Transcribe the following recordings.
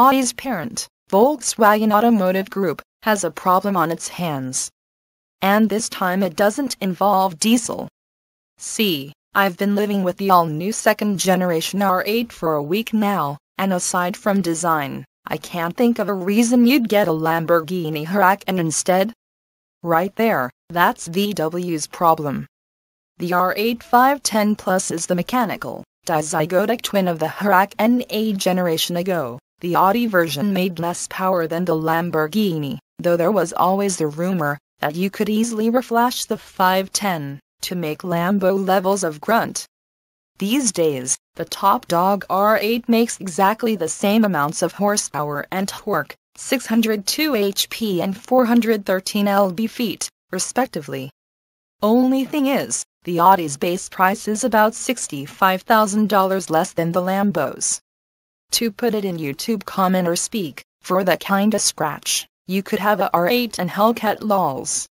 Audi's parent, Volkswagen Automotive Group, has a problem on its hands. And this time it doesn't involve diesel. See, I've been living with the all-new second-generation R8 for a week now, and aside from design, I can't think of a reason you'd get a Lamborghini Huracan instead. Right there, that's VW's problem. The R8 510 Plus is the mechanical, dizygotic twin of the Huracan a generation ago. The Audi version made less power than the Lamborghini, though there was always the rumor that you could easily reflash the 510 to make Lambo levels of grunt. These days, the top dog R8 makes exactly the same amounts of horsepower and torque, 602 HP and 413 lb-ft, respectively. Only thing is, the Audi's base price is about $65,000 less than the Lambo's. To put it in YouTube commenter speak, for that kinda scratch, you could have a R8 and Hellcat lols.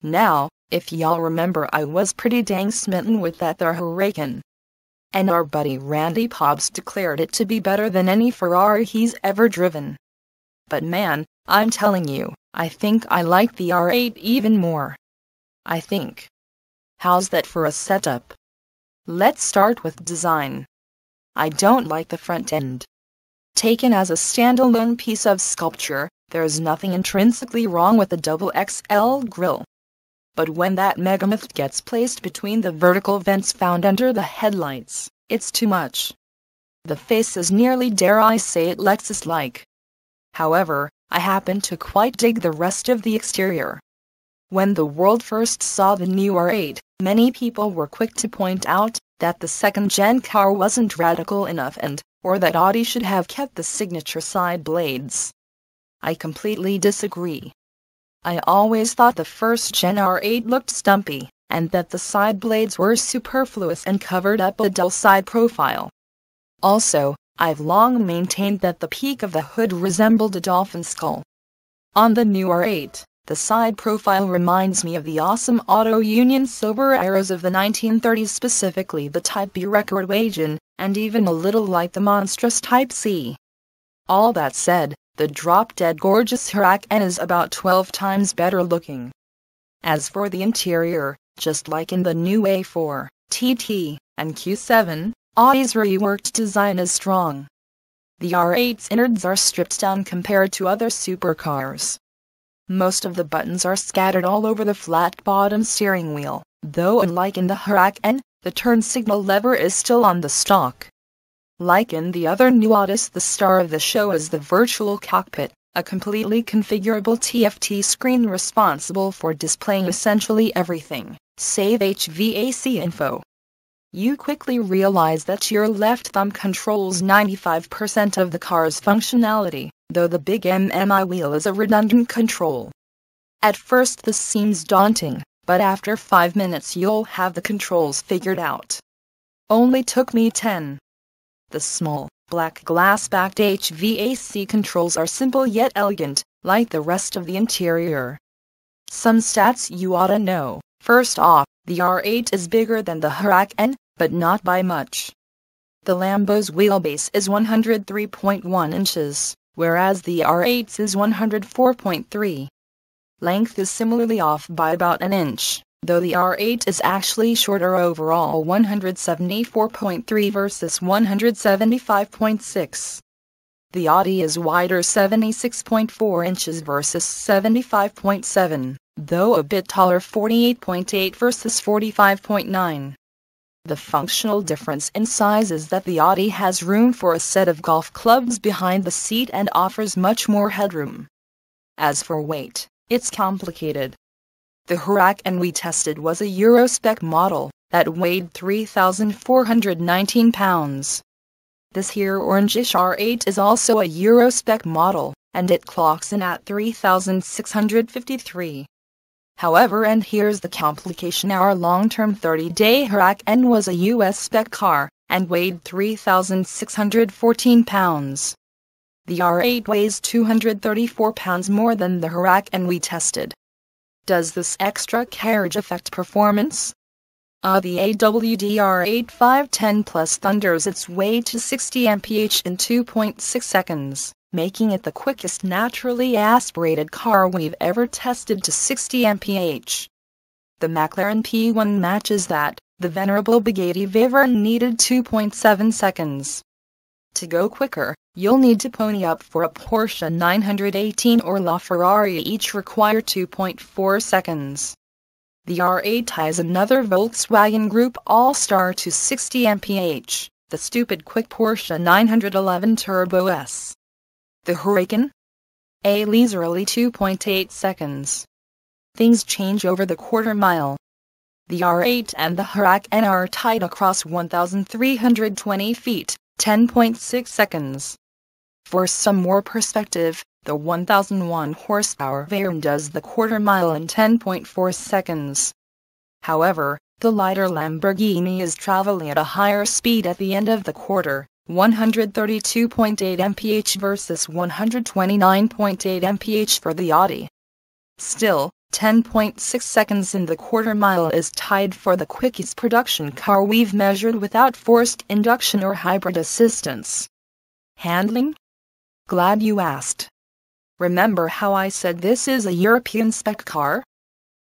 Now, if y'all remember, I was pretty dang smitten with that there Huracan. And our buddy Randy Pobbs declared it to be better than any Ferrari he's ever driven. But man, I'm telling you, I think I like the R8 even more. I think. How's that for a setup? Let's start with design. I don't like the front end. Taken as a standalone piece of sculpture, there's nothing intrinsically wrong with the double XL grille. But when that megamyth gets placed between the vertical vents found under the headlights, it's too much. The face is nearly, dare I say it, Lexus-like. However, I happen to quite dig the rest of the exterior. When the world first saw the new R8, many people were quick to point out that the second-gen car wasn't radical enough or that Audi should have kept the signature side blades. I completely disagree. I always thought the first-gen R8 looked stumpy, and that the side blades were superfluous and covered up a dull side profile. Also, I've long maintained that the peak of the hood resembled a dolphin skull. On the new R8, the side profile reminds me of the awesome Auto Union silver arrows of the 1930s, specifically the Type B record wagon, and even a little like the monstrous Type C. All that said, the drop-dead gorgeous Huracan is about 12 times better looking. As for the interior, just like in the new A4, TT, and Q7, Audi's reworked design is strong. The R8's innards are stripped down compared to other supercars. Most of the buttons are scattered all over the flat-bottom steering wheel, though unlike in the Huracan, the turn signal lever is still on the stock. Like in the other new Audis, the star of the show is the virtual cockpit, a completely configurable TFT screen responsible for displaying essentially everything, save HVAC info. You quickly realize that your left thumb controls 95% of the car's functionality, though the big MMI wheel is a redundant control. At first this seems daunting, but after 5 minutes you'll have the controls figured out. Only took me 10. The small, black glass-backed HVAC controls are simple yet elegant, like the rest of the interior. Some stats you oughta know. First off, the R8 is bigger than the Huracan, but not by much. The Lambo's wheelbase is 103.1 inches, whereas the R8's is 104.3. Length is similarly off by about an inch, though the R8 is actually shorter overall, 174.3 versus 175.6. The Audi is wider, 76.4 inches versus 75.7, though a bit taller, 48.8 versus 45.9. The functional difference in size is that the Audi has room for a set of golf clubs behind the seat and offers much more headroom. As for weight, it's complicated. The Huracan we tested was a Euro spec model that weighed 3,419 pounds. This here orangish R8 is also a Euro spec model, and it clocks in at 3,653. However, and here's the complication, our long-term 30-day Huracan was a US spec car, and weighed 3,614 pounds. The R8 weighs 234 pounds more than the Huracan we tested. Does this extra carriage affect performance? The AWD-R8 510 Plus thunders its way to 60 mph in 2.6 seconds, making it the quickest naturally aspirated car we've ever tested to 60 mph. The McLaren P1 matches that. The venerable Bugatti Veyron needed 2.7 seconds. To go quicker, you'll need to pony up for a Porsche 918 or LaFerrari, each require 2.4 seconds. The R8 ties another Volkswagen Group all-star to 60 mph, the stupid quick Porsche 911 Turbo S. The Huracan? A leisurely 2.8 seconds. Things change over the quarter mile. The R8 and the Huracan are tied across 1,320 feet, 10.6 seconds. For some more perspective, the 1,001 horsepower Veyron does the quarter mile in 10.4 seconds. However, the lighter Lamborghini is traveling at a higher speed at the end of the quarter, 132.8 mph versus 129.8 mph for the Audi. Still, 10.6 seconds in the quarter mile is tied for the quickest production car we've measured without forced induction or hybrid assistance. Handling? Glad you asked. Remember how I said this is a European spec car?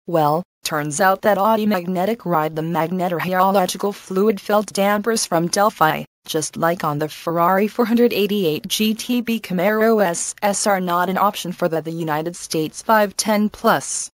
Well, turns out that Audi Magnetic Ride the magnetohydrological fluid-filled dampers from Delphi, just like on the Ferrari 488 GTB Camaro SS, are not an option for the United States 510 Plus.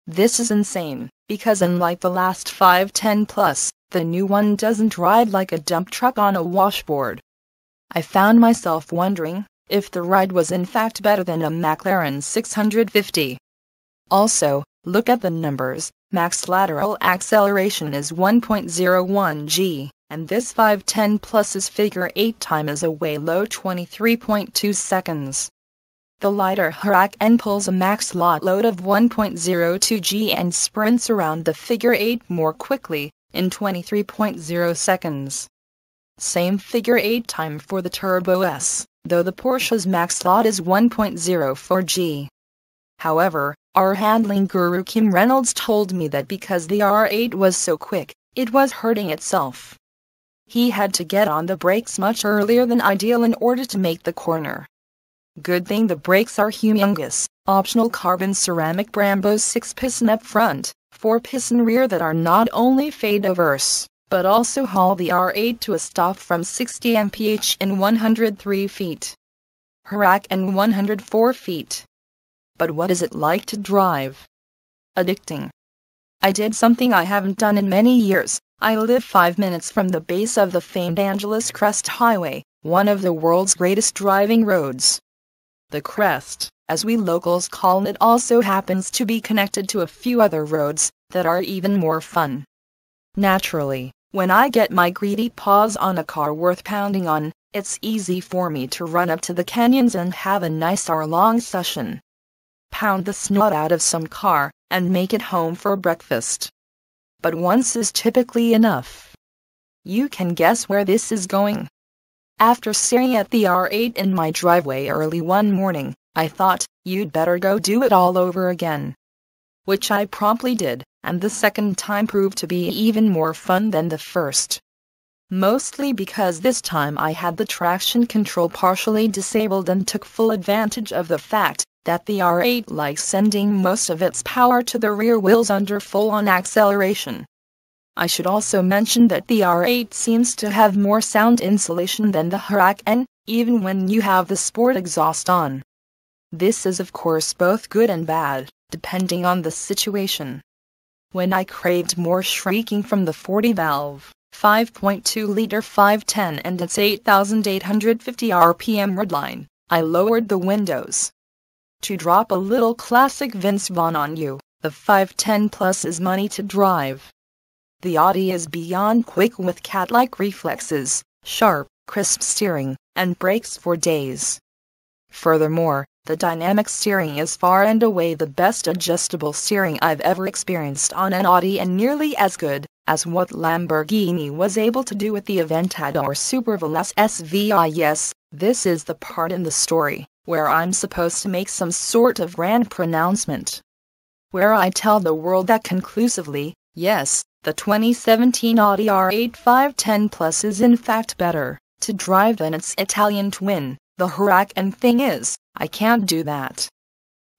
This is insane, because unlike the last 510 Plus, the new one doesn't ride like a dump truck on a washboard. I found myself wondering if the ride was in fact better than a McLaren 650. Also, look at the numbers. Max lateral acceleration is 1.01 g, and this 510 Plus's figure 8 time is a way low 23.2 seconds. The lighter Huracan pulls a max lot load of 1.02 g and sprints around the figure 8 more quickly, in 23.0 seconds. Same figure 8 time for the Turbo S, though the Porsche's max lot is 1.04 g. However, our handling guru Kim Reynolds told me that because the R8 was so quick, it was hurting itself. He had to get on the brakes much earlier than ideal in order to make the corner. Good thing the brakes are humongous, optional carbon ceramic Brembo 6-piston up front, 4-piston rear that are not only fade-averse, but also haul the R8 to a stop from 60 mph in 103 feet. Huracan 104 feet. But what is it like to drive? Addicting. I did something I haven't done in many years. I live 5 minutes from the base of the famed Angeles Crest Highway, one of the world's greatest driving roads. The Crest, as we locals call it, also happens to be connected to a few other roads that are even more fun. Naturally, when I get my greedy paws on a car worth pounding on, it's easy for me to run up to the canyons and have a nice hour-long session. Pound the snot out of some car, and make it home for breakfast. But once is typically enough. You can guess where this is going. After staring at the R8 in my driveway early one morning, I thought, you'd better go do it all over again. Which I promptly did, and the second time proved to be even more fun than the first. Mostly because this time I had the traction control partially disabled and took full advantage of the fact that the R8 likes sending most of its power to the rear wheels under full-on acceleration. I should also mention that the R8 seems to have more sound insulation than the Huracan, even when you have the sport exhaust on. This is of course both good and bad, depending on the situation. When I craved more shrieking from the 40-valve, 5.2-liter 510 and its 8,850 RPM redline, I lowered the windows. To drop a little classic Vince Vaughn on you, the 510 Plus is money to drive. The Audi is beyond quick with cat-like reflexes, sharp, crisp steering, and brakes for days. Furthermore, the dynamic steering is far and away the best adjustable steering I've ever experienced on an Audi, and nearly as good as what Lamborghini was able to do with the Aventador Superveloce SVI. Yes, this is the part in the story where I'm supposed to make some sort of grand pronouncement. Where I tell the world that conclusively, yes, the 2017 Audi R8 510 Plus is in fact better to drive than its Italian twin, The Huracan thing is, I can't do that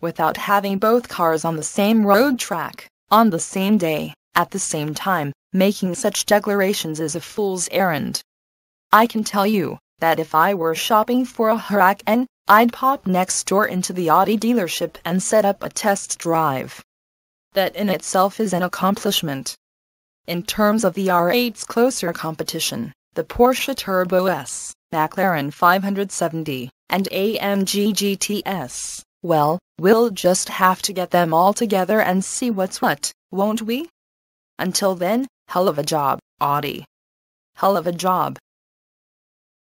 without having both cars on the same road track, on the same day, at the same time. Making such declarations is a fool's errand. I can tell you that if I were shopping for a Huracan, I'd pop next door into the Audi dealership and set up a test drive. That in itself is an accomplishment. In terms of the R8's closer competition, the Porsche Turbo S, McLaren 570, and AMG GTS, well, we'll just have to get them all together and see what's what, won't we? Until then, hell of a job, Audi. Hell of a job.